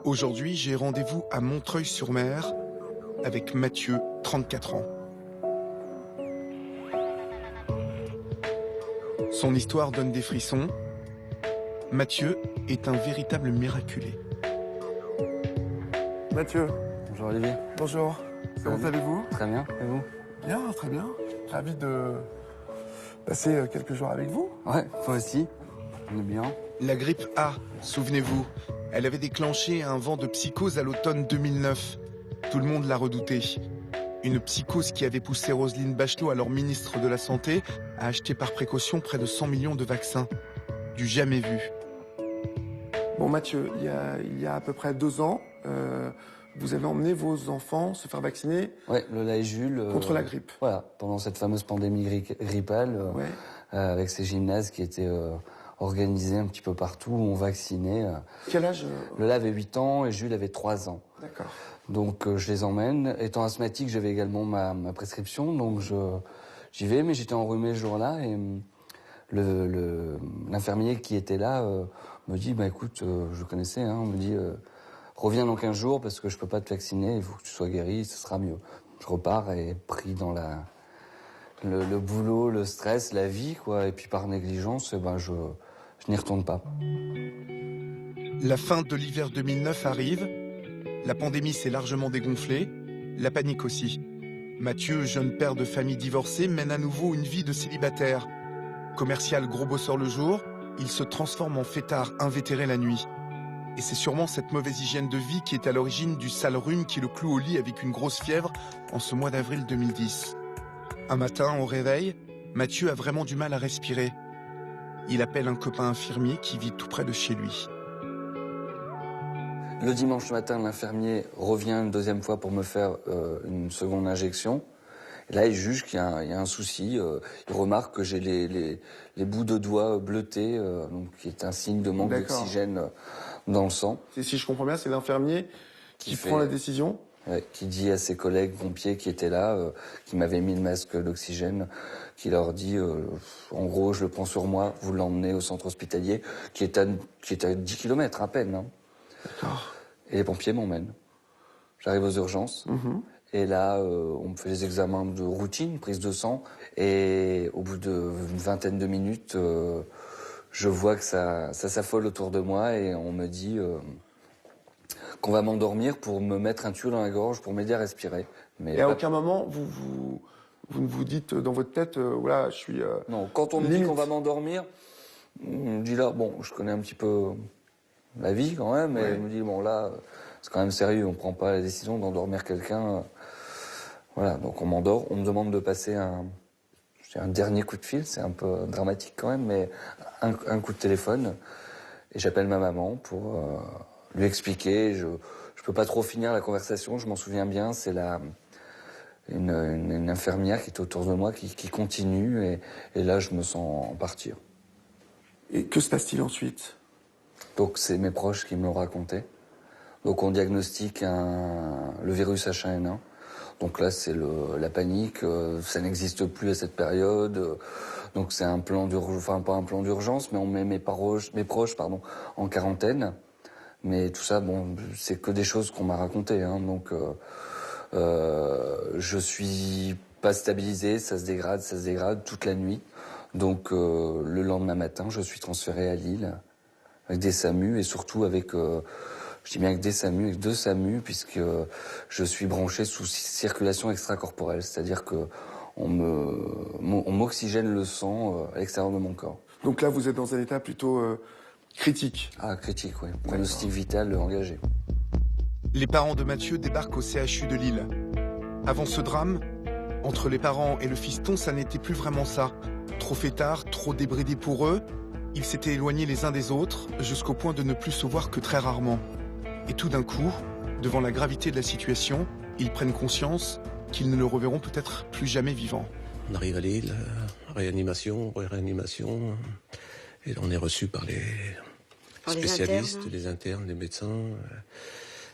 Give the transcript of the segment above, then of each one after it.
Aujourd'hui, j'ai rendez-vous à Montreuil-sur-Mer avec Mathieu, 34 ans. Son histoire donne des frissons. Mathieu est un véritable miraculé. Mathieu. Bonjour Olivier. Bonjour. Comment allez-vous? Très bien, et vous? Bien, très bien. Ravi de passer quelques jours avec vous. Ouais, toi aussi. On est bien. La grippe A, souvenez-vous, elle avait déclenché un vent de psychose à l'automne 2009. Tout le monde l'a redouté. Une psychose qui avait poussé Roselyne Bachelot, alors ministre de la Santé, à acheter par précaution près de 100 millions de vaccins. Du jamais vu. Bon Mathieu, il y a à peu près 2 ans, vous avez emmené vos enfants se faire vacciner. Ouais, Lola et Jules. Contre la grippe. Voilà, pendant cette fameuse pandémie grippale, Ouais. avec ces gymnases qui étaient organisés un petit peu partout, où on vaccinait. Quel âge Lola avait 8 ans et Jules avait 3 ans. D'accord. Donc je les emmène. Étant asthmatique, j'avais également ma prescription, donc j'y vais, mais j'étais enrhumé ce jour-là et l'infirmier qui était là me dit, bah écoute, je connaissais, hein, on me dit, reviens dans 15 jours parce que je peux pas te vacciner, il faut que tu sois guéri, ce sera mieux. Je repars et pris dans le boulot, le stress, la vie, quoi, et puis par négligence, ben je n'y retourne pas. La fin de l'hiver 2009 arrive. La pandémie s'est largement dégonflée, la panique aussi. Mathieu, jeune père de famille divorcée, mène à nouveau une vie de célibataire. Commercial gros bosseur le jour, il se transforme en fêtard invétéré la nuit. Et c'est sûrement cette mauvaise hygiène de vie qui est à l'origine du sale rhume qui le cloue au lit avec une grosse fièvre en ce mois d'avril 2010. Un matin, au réveil, Mathieu a vraiment du mal à respirer. Il appelle un copain infirmier qui vit tout près de chez lui. Le dimanche matin, l'infirmier revient une deuxième fois pour me faire une seconde injection. Et là, il juge qu'il y a un souci. Il remarque que j'ai les bouts de doigts bleutés, donc qui est un signe de manque d'oxygène dans le sang. Et si je comprends bien, c'est l'infirmier qui prend la décision. Ouais, qui dit à ses collègues pompiers qui étaient là, qui m'avaient mis le masque d'oxygène, qui leur dit, en gros, je le prends sur moi, vous l'emmenez au centre hospitalier, qui est à 10 km à peine. Hein. D'accord. Et les pompiers m'emmènent. J'arrive aux urgences. Et là, on me fait les examens de routine, prise de sang. Et au bout d'une vingtaine de minutes, je vois que ça s'affole autour de moi et on me dit qu'on va m'endormir pour me mettre un tuyau dans la gorge pour m'aider à respirer. Mais et à aucun moment, vous ne vous dites dans votre tête, voilà, je suis... Non, quand on me dit qu'on va m'endormir, on me dit là, bon, je connais un petit peu la vie quand même, et je me dis, bon là, c'est quand même sérieux, on prend pas la décision d'endormir quelqu'un. Voilà, donc on m'endort, on me demande de passer un dernier coup de fil, c'est un peu dramatique quand même, mais un coup de téléphone, et j'appelle ma maman pour lui expliquer. Je peux pas trop finir la conversation, je m'en souviens bien, c'est une infirmière qui est autour de moi, qui continue, et là je me sens partir. Et que se passe-t-il ensuite? Donc c'est mes proches qui me l'ont raconté. Donc on diagnostique le virus H1N1. Donc là c'est la panique, ça n'existe plus à cette période. Donc c'est un plan d'urgence, enfin pas un plan d'urgence, mais on met mes proches en quarantaine. Mais tout ça, bon, c'est que des choses qu'on m'a racontées. Hein. Donc je suis pas stabilisé, ça se dégrade toute la nuit. Donc le lendemain matin, je suis transféré à Lille avec des SAMU et surtout avec, je dis bien avec des SAMU, avec 2 SAMU, puisque je suis branché sous circulation extracorporelle, c'est-à-dire que on m'oxygène le sang à l'extérieur de mon corps. Donc là, vous êtes dans un état plutôt critique. Ah, critique, oui. Pronostic vital engagé. Les parents de Mathieu débarquent au CHU de Lille. Avant ce drame, entre les parents et le fiston, ça n'était plus vraiment ça. Trop fêtard, trop débridé pour eux, ils s'étaient éloignés les uns des autres, jusqu'au point de ne plus se voir que très rarement. Et tout d'un coup, devant la gravité de la situation, ils prennent conscience qu'ils ne le reverront peut-être plus jamais vivant. On arrive à Lille, réanimation, et on est reçu par les spécialistes, les internes, les médecins.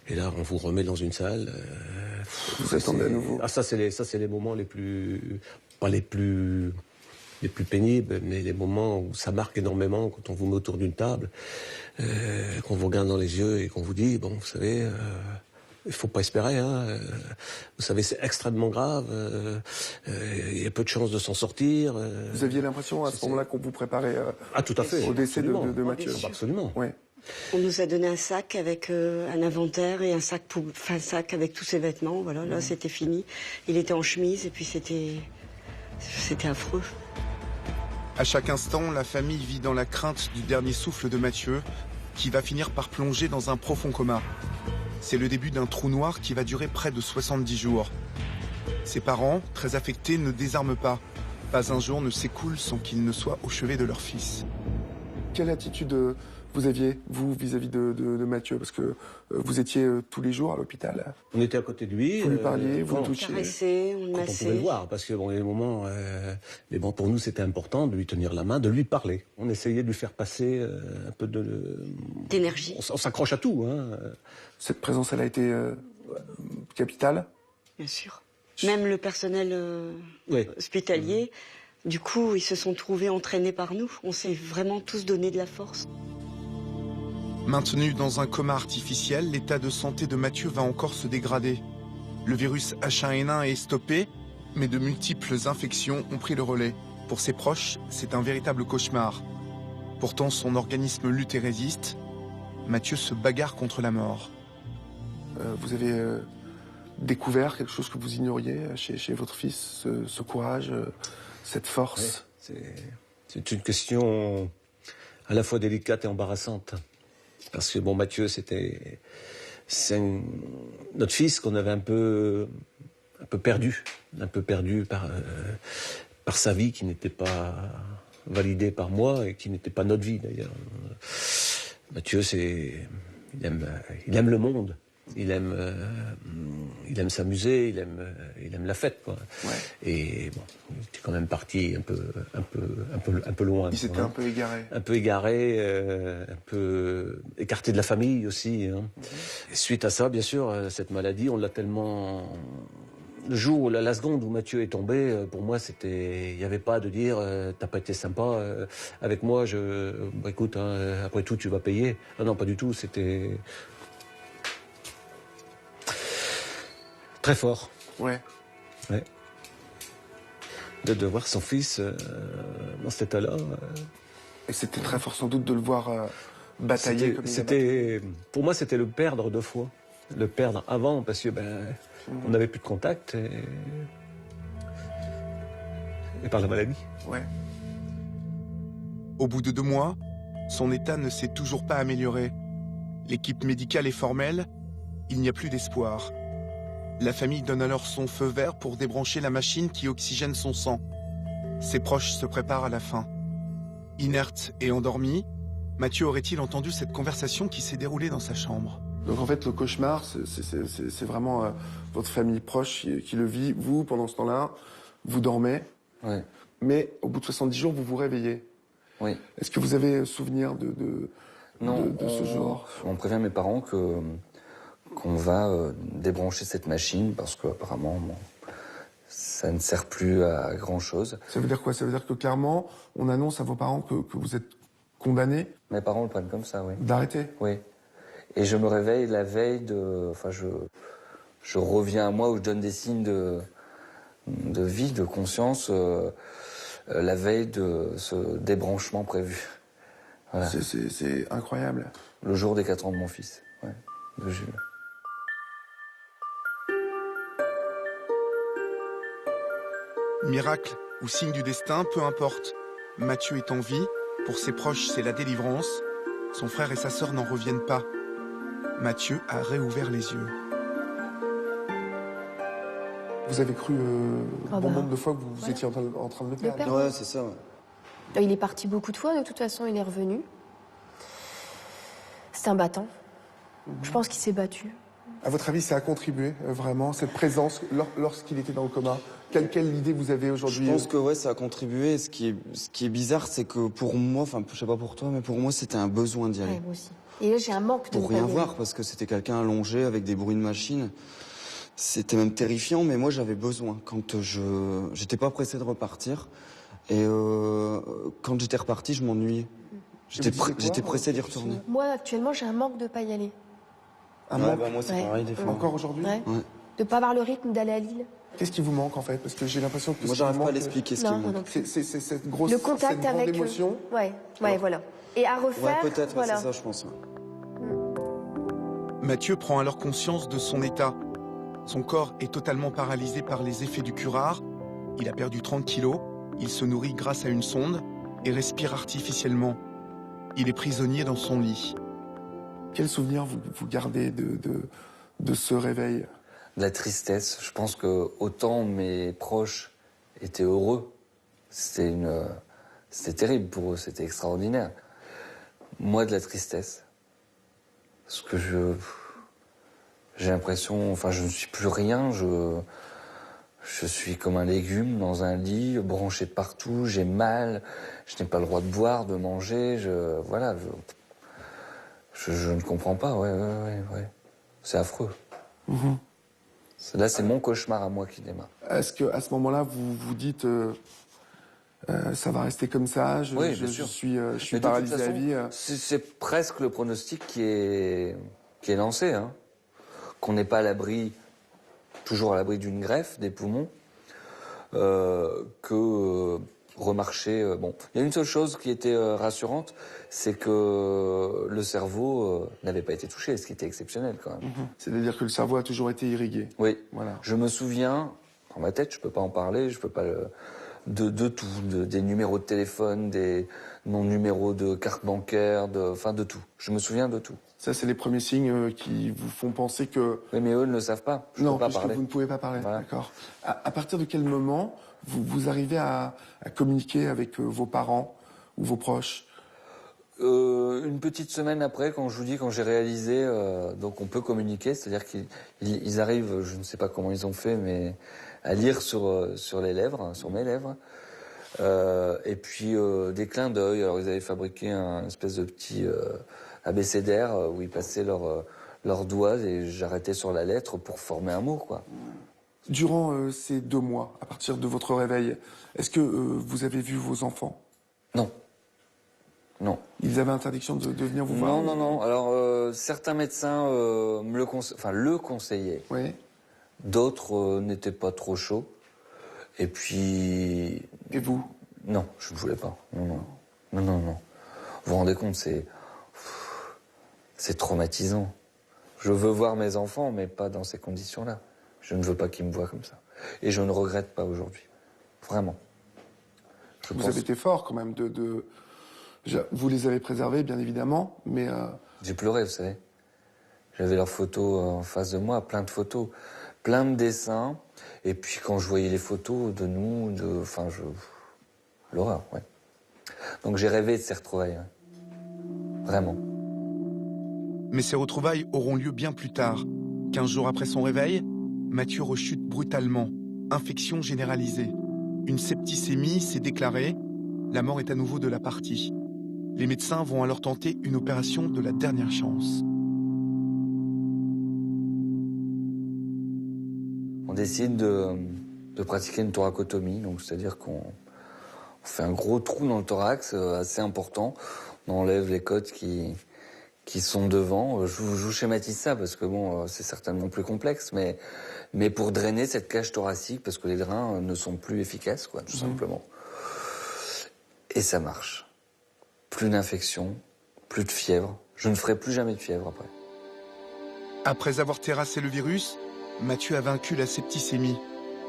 Et là, on vous remet dans une salle. Vous attendez à nouveau. Ah, ça c'est les moments les plus, pas les plus les plus pénibles, mais les moments où ça marque énormément quand on vous met autour d'une table, qu'on vous regarde dans les yeux et qu'on vous dit, bon, vous savez, il faut pas espérer, hein, vous savez, c'est extrêmement grave, il y a peu de chances de s'en sortir. Vous aviez l'impression à ce moment-là qu'on vous préparait tout à fait, au décès de Mathieu. Absolument. Ouais. On nous a donné un sac avec un inventaire et un sac avec tous ses vêtements. Voilà, là c'était fini. Il était en chemise et puis c'était affreux. À chaque instant, la famille vit dans la crainte du dernier souffle de Mathieu, qui va finir par plonger dans un profond coma. C'est le début d'un trou noir qui va durer près de 70 jours. Ses parents, très affectés, ne désarment pas. Pas un jour ne s'écoule sans qu'ils ne soient au chevet de leur fils. Quelle attitude vous aviez, vous, vis-à-vis de Mathieu? Parce que vous étiez tous les jours à l'hôpital. On était à côté de lui. Vous lui parliez, vous le touchiez. Caressé, on le Quand on massait. pouvait le voir, parce que bon, il y a des moments... mais bon, pour nous, c'était important de lui tenir la main, de lui parler. On essayait de lui faire passer un peu d'énergie. On s'accroche à tout. Hein. Cette présence, elle a été capitale? Bien sûr. Même le personnel hospitalier, du coup, ils se sont trouvés entraînés par nous. On s'est vraiment tous donné de la force. Maintenu dans un coma artificiel, l'état de santé de Mathieu va encore se dégrader. Le virus H1N1 est stoppé, mais de multiples infections ont pris le relais. Pour ses proches, c'est un véritable cauchemar. Pourtant, son organisme lutte et résiste. Mathieu se bagarre contre la mort. Vous avez découvert quelque chose que vous ignoriez chez votre fils, ce courage, cette force? C'est une question à la fois délicate et embarrassante. Parce que bon, Mathieu, c'est notre fils qu'on avait un peu perdu par sa vie qui n'était pas validée par moi et qui n'était pas notre vie d'ailleurs. Mathieu, il aime le monde. Il aime s'amuser, il aime la fête, quoi. Ouais. Et bon, il était quand même parti un peu loin. Il s'était un peu égaré. Un peu égaré, un peu écarté de la famille aussi. Hein. Et suite à ça, bien sûr, cette maladie, on l'a tellement... Le jour, la seconde où Mathieu est tombé, pour moi, il n'y avait pas de dire t'as pas été sympa avec moi. Écoute, hein, après tout, tu vas payer. Non, pas du tout. C'était très fort. Ouais. De voir son fils dans cet état-là. Et c'était très fort sans doute de le voir batailler comme pour moi, c'était le perdre 2 fois. Le perdre avant, parce que on n'avait plus de contact et par la maladie. Ouais. Au bout de 2 mois, son état ne s'est toujours pas amélioré. L'équipe médicale est formelle, il n'y a plus d'espoir. La famille donne alors son feu vert pour débrancher la machine qui oxygène son sang. Ses proches se préparent à la fin. Inerte et endormi, Mathieu aurait-il entendu cette conversation qui s'est déroulée dans sa chambre? Donc en fait, le cauchemar, c'est vraiment votre famille proche qui le vit. Vous, pendant ce temps-là, vous dormez. Oui. Mais au bout de 70 jours, vous vous réveillez. Oui. Est-ce que vous avez souvenir de ce jour? On prévient mes parents qu'on va débrancher cette machine parce qu'apparemment, ça ne sert plus à grand-chose. Ça veut dire quoi? Ça veut dire que clairement, on annonce à vos parents que vous êtes condamnés? Mes parents le prennent comme ça, oui. D'arrêter? Oui. Et je me réveille la veille de... Enfin, je reviens à moi où je donne des signes de vie, de conscience, la veille de ce débranchement prévu. Voilà. C'est incroyable. Le jour des 4 ans de mon fils, de Jules. Miracle ou signe du destin, peu importe. Mathieu est en vie, pour ses proches c'est la délivrance. Son frère et sa sœur n'en reviennent pas. Mathieu a réouvert les yeux. Vous avez cru bon nombre de fois que vous étiez en train de le perdre? Ouais, c'est ça. Ouais. Il est parti beaucoup de fois, de toute façon, il est revenu. C'est un battant. Je pense qu'il s'est battu. À votre avis, ça a contribué vraiment, cette présence, lorsqu'il était dans le coma? Quelle idée vous avez aujourd'hui? Je pense que ça a contribué. Ce qui est bizarre, c'est que pour moi, enfin, je sais pas pour toi, mais pour moi, c'était un besoin d'y aller. Ouais, moi aussi. Et là, j'ai un manque de Pour rien voir, parce que c'était quelqu'un allongé avec des bruits de machine. C'était même terrifiant, mais moi, j'avais besoin. Quand j'étais pas pressé de repartir, Et quand j'étais reparti, je m'ennuyais. J'étais pressé d'y retourner. Moi, actuellement, j'ai un manque de pas y aller. Un manque moi, c'est pareil, des fois. encore aujourd'hui. Ouais. Ouais. De pas avoir le rythme d'aller à Lille. Qu'est-ce qui vous manque en fait? Parce que j'ai l'impression que Moi, j'arrive pas à l'expliquer ce qui Non, me non, manque. non. c'est cette grosse Le contact cette grande avec émotion. eux. Ouais, voilà. Et à refaire, Ouais, peut-être, voilà. c'est ça, je pense. Mathieu prend alors conscience de son état. Son corps est totalement paralysé par les effets du curare. Il a perdu 30 kilos, il se nourrit grâce à une sonde et respire artificiellement. Il est prisonnier dans son lit. Quel souvenir vous gardez de ce réveil? De la tristesse. Je pense que autant mes proches étaient heureux, c'était terrible pour eux, c'était extraordinaire. Moi, de la tristesse. Parce que j'ai l'impression, enfin, je ne suis plus rien, je suis comme un légume dans un lit, branché de partout, j'ai mal, je n'ai pas le droit de boire, de manger, voilà, je ne comprends pas, ouais. C'est affreux. Mhm. Là, c'est mon cauchemar à moi qui démarre. Est-ce que à ce moment-là, vous vous dites ça va rester comme ça? Oui, bien sûr. Je suis Mais de toute paralysé à façon, vie. C'est presque le pronostic qui est lancé, hein. Qu'on n'est pas à l'abri, toujours à l'abri d'une greffe des poumons, remarcher. Bon, il y a une seule chose qui était rassurante, c'est que le cerveau n'avait pas été touché, ce qui était exceptionnel quand même. C'est-à-dire que le cerveau a toujours été irrigué. Oui. Voilà. Je me souviens, dans ma tête, je peux pas en parler, je peux pas de tout, des numéros de téléphone, des non-numéros de carte bancaire, enfin de tout. Je me souviens de tout. Ça, c'est les premiers signes qui vous font penser que... Oui, mais eux ne le savent pas. Je non, peux pas puisque parler. vous ne pouvez pas parler. Voilà. D'accord. À partir de quel moment vous arrivez à communiquer avec vos parents ou vos proches? Une petite semaine après, quand j'ai réalisé, donc on peut communiquer, c'est-à-dire qu'ils arrivent, je ne sais pas comment ils ont fait, mais à lire sur les lèvres, sur mes lèvres. Et puis des clins d'œil. Alors ils avaient fabriqué un espèce de petit abécédaire où ils passaient leurs doigts et j'arrêtais sur la lettre pour former un mot, quoi. Durant ces 2 mois, à partir de votre réveil, est-ce que vous avez vu vos enfants? Non. Non. Ils avaient interdiction de venir vous voir? Non. Alors certains médecins le conseillaient. Oui. D'autres n'étaient pas trop chauds. Et puis... Et vous? Non, je ne voulais pas. Non. Vous vous rendez compte, c'est traumatisant. Je veux voir mes enfants, mais pas dans ces conditions-là. Je ne veux pas qu'ils me voient comme ça. Et je ne regrette pas aujourd'hui. Vraiment. Vous avez été fort quand même Vous les avez préservés, bien évidemment, mais... J'ai pleuré, vous savez. J'avais leurs photos en face de moi, plein de photos, plein de dessins. Et puis quand je voyais les photos de nous, l'horreur, ouais. Donc j'ai rêvé de ces retrouvailles, ouais. Vraiment. Mais ces retrouvailles auront lieu bien plus tard. 15 jours après son réveil, Mathieu rechute brutalement. Infection généralisée. Une septicémie s'est déclarée. La mort est à nouveau de la partie. Les médecins vont alors tenter une opération de la dernière chance. On décide de pratiquer une thoracotomie, donc c'est-à-dire qu'on fait un gros trou dans le thorax assez important. On enlève les côtes qui sont devant. Je vous schématise ça parce que bon, c'est certainement plus complexe, mais pour drainer cette cage thoracique parce que les drains ne sont plus efficaces, quoi, tout simplement. Et ça marche. Plus d'infection, plus de fièvre. Je ne ferai plus jamais de fièvre après. Après avoir terrassé le virus, Mathieu a vaincu la septicémie.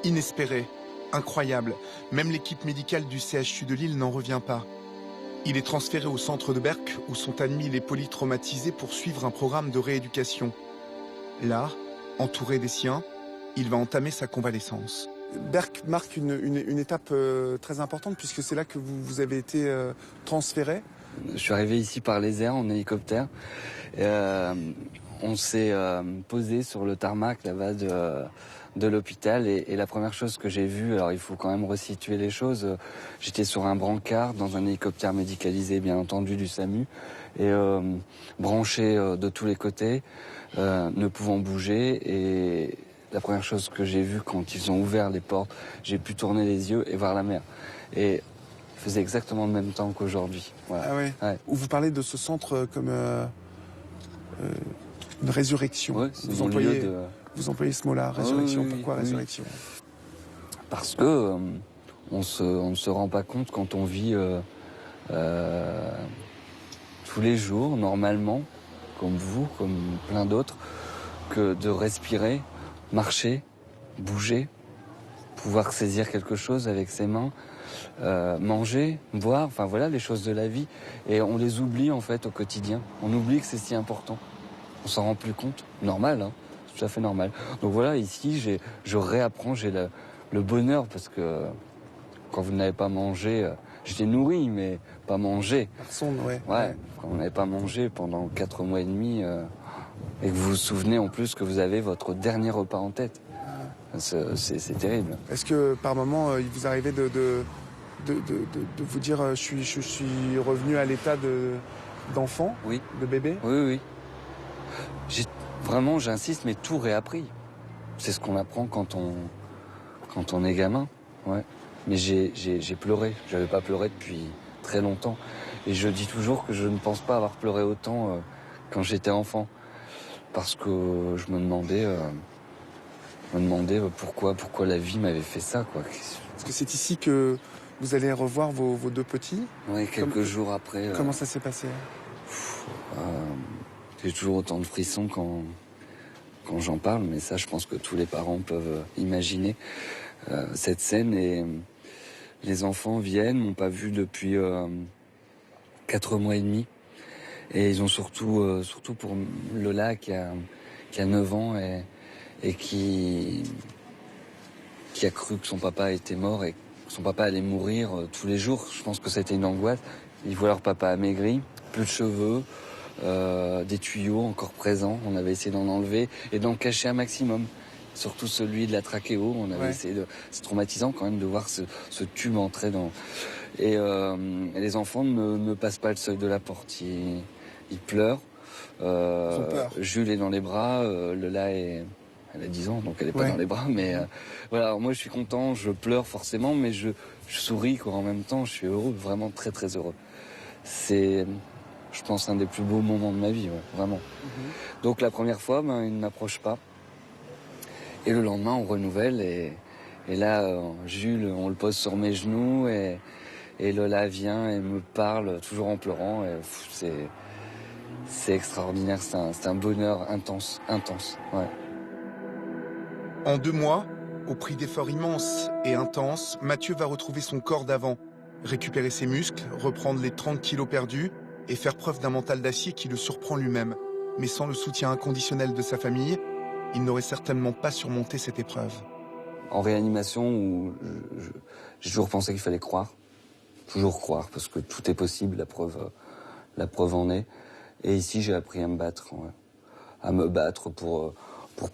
Inespéré, incroyable. Même l'équipe médicale du CHU de Lille n'en revient pas. Il est transféré au centre de Berck où sont admis les polytraumatisés pour suivre un programme de rééducation. Là, entouré des siens, il va entamer sa convalescence. Berck marque une étape très importante puisque c'est là que vous avez été transféré. Je suis arrivé ici par les airs en hélicoptère. On s'est posé sur le tarmac là-bas de l'hôpital et la première chose que j'ai vue, alors il faut quand même resituer les choses, j'étais sur un brancard dans un hélicoptère médicalisé bien entendu du SAMU et branché de tous les côtés, ne pouvant bouger et la première chose que j'ai vue quand ils ont ouvert les portes, j'ai pu tourner les yeux et voir la mer. Et faisait exactement le même temps qu'aujourd'hui. Voilà. Ah ouais. Ouais. Où vous parlez de ce centre comme une résurrection. Ouais, c'est vous mon employez, lieu de... vous employez ce mot-là, résurrection. Oui, Pourquoi oui. résurrection? Parce que on ne se rend pas compte quand on vit tous les jours, normalement, comme vous, comme plein d'autres, que de respirer, marcher, bouger, pouvoir saisir quelque chose avec ses mains, manger, boire, enfin voilà les choses de la vie. Et on les oublie en fait au quotidien. On oublie que c'est si important. On s'en rend plus compte. Normal, hein, c'est tout à fait normal. Donc voilà, ici, je réapprends, j'ai le bonheur parce que quand vous n'avez pas mangé, j'étais nourri, mais pas mangé. Ouais. Quand vous n'avez pas mangé pendant 4 mois et demi, et que vous vous souvenez en plus que vous avez votre dernier repas en tête. C'est terrible. Est-ce que par moment, il vous arrivait de vous dire je suis revenu à l'état d'enfant, oui. De bébé? Oui. Vraiment, j'insiste, mais tout réappris. C'est ce qu'on apprend quand on est gamin. Ouais. Mais j'ai pleuré. J'avais pas pleuré depuis très longtemps. Et je dis toujours que je ne pense pas avoir pleuré autant quand j'étais enfant. Parce que je me demandais pourquoi la vie m'avait fait ça, quoi. Est-ce que c'est ici que vous allez revoir vos 2 petits? Oui, quelques jours après. Comment ça s'est passé? J'ai toujours autant de frissons quand j'en parle, mais ça, je pense que tous les parents peuvent imaginer cette scène. Et les enfants viennent, m'ont pas vu depuis 4 mois et demi. Et ils ont surtout pour Lola qui a 9 ans et qui a cru que son papa était mort et que son papa allait mourir tous les jours. Je pense que c'était une angoisse. Ils voient leur papa amaigri, plus de cheveux, des tuyaux encore présents. On avait essayé d'en enlever et d'en cacher un maximum. Surtout celui de la trachéo. On avait essayé de... C'est traumatisant quand même de voir ce tube entrer dans... Et les enfants ne passent pas le seuil de la porte. Ils pleurent. Jules est dans les bras. Lola elle a 10 ans, donc elle est pas dans les bras. Mais voilà, alors moi je suis content, je pleure forcément, mais je souris quoi. En même temps, je suis heureux, vraiment très très heureux. C'est, je pense, un des plus beaux moments de ma vie, vraiment. Donc la première fois, il ne m'approche pas. Et le lendemain, on renouvelle. Et là, Jules, on le pose sur mes genoux. Et Lola vient et me parle, toujours en pleurant. Et c'est extraordinaire, c'est un bonheur intense. Ouais. En 2 mois, au prix d'efforts immenses et intenses, Mathieu va retrouver son corps d'avant, récupérer ses muscles, reprendre les 30 kilos perdus et faire preuve d'un mental d'acier qui le surprend lui-même. Mais sans le soutien inconditionnel de sa famille, il n'aurait certainement pas surmonté cette épreuve. En réanimation, j'ai toujours pensé qu'il fallait croire. Toujours croire, parce que tout est possible, la preuve en est. Et ici, j'ai appris à me battre. À me battre pour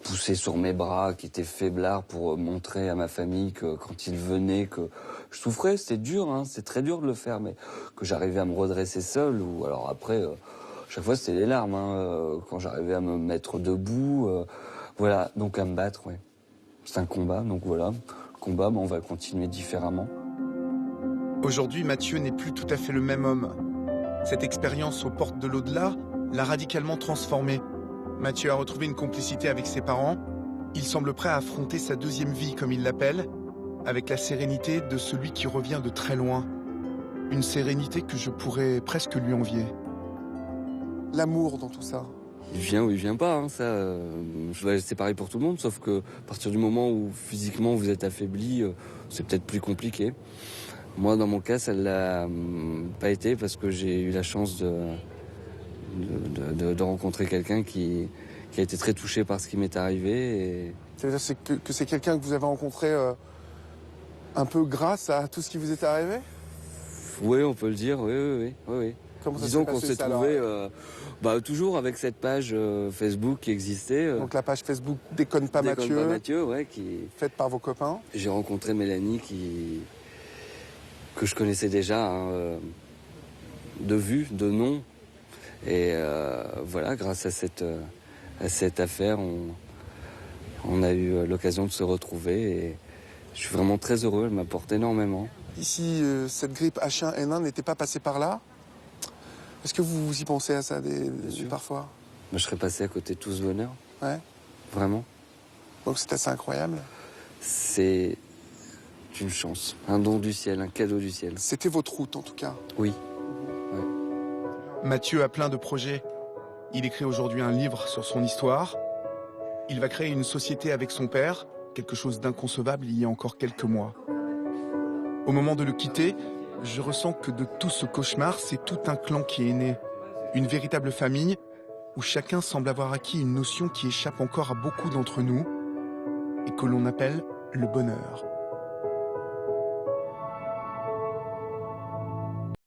pousser sur mes bras qui étaient faiblards, pour montrer à ma famille que quand ils venaient, que je souffrais. C'était dur, hein, c'est très dur de le faire, mais que j'arrivais à me redresser seul. Ou alors après, chaque fois, c'était les larmes. Quand j'arrivais à me mettre debout, voilà. Donc à me battre, ouais. C'est un combat, donc voilà. Le combat, on va continuer différemment. Aujourd'hui, Mathieu n'est plus tout à fait le même homme. Cette expérience aux portes de l'au-delà l'a radicalement transformé. Mathieu a retrouvé une complicité avec ses parents. Il semble prêt à affronter sa 2e vie, comme il l'appelle, avec la sérénité de celui qui revient de très loin. Une sérénité que je pourrais presque lui envier. L'amour dans tout ça. Il vient ou il vient pas, hein, ça. C'est pareil pour tout le monde, sauf que à partir du moment où physiquement vous êtes affaibli, c'est peut-être plus compliqué. Moi, dans mon cas, ça l'a pas été parce que j'ai eu la chance de rencontrer quelqu'un qui a été très touché par ce qui m'est arrivé. Et... C'est-à-dire que c'est quelqu'un que vous avez rencontré un peu grâce à tout ce qui vous est arrivé? Oui, on peut le dire, oui. Comment ça Disons qu'on passé, s'est trouvé toujours avec cette page Facebook qui existait. Donc la page Facebook Déconne pas Mathieu, faite par vos copains. J'ai rencontré Mélanie que je connaissais déjà, de vue, de nom. Et voilà, grâce à cette affaire, on a eu l'occasion de se retrouver. Et je suis vraiment très heureux, elle m'apporte énormément. si cette grippe H1N1 n'était pas passée par là, est-ce que vous y pensez à ça parfois? Je serais passé à côté de tout ce bonheur. Ouais. Vraiment. Donc c'est assez incroyable. C'est une chance, un don du ciel, un cadeau du ciel. C'était votre route en tout cas. Oui. Mathieu a plein de projets. Il écrit aujourd'hui un livre sur son histoire. Il va créer une société avec son père, quelque chose d'inconcevable il y a encore quelques mois. Au moment de le quitter, je ressens que de tout ce cauchemar, c'est tout un clan qui est né. Une véritable famille où chacun semble avoir acquis une notion qui échappe encore à beaucoup d'entre nous et que l'on appelle le bonheur.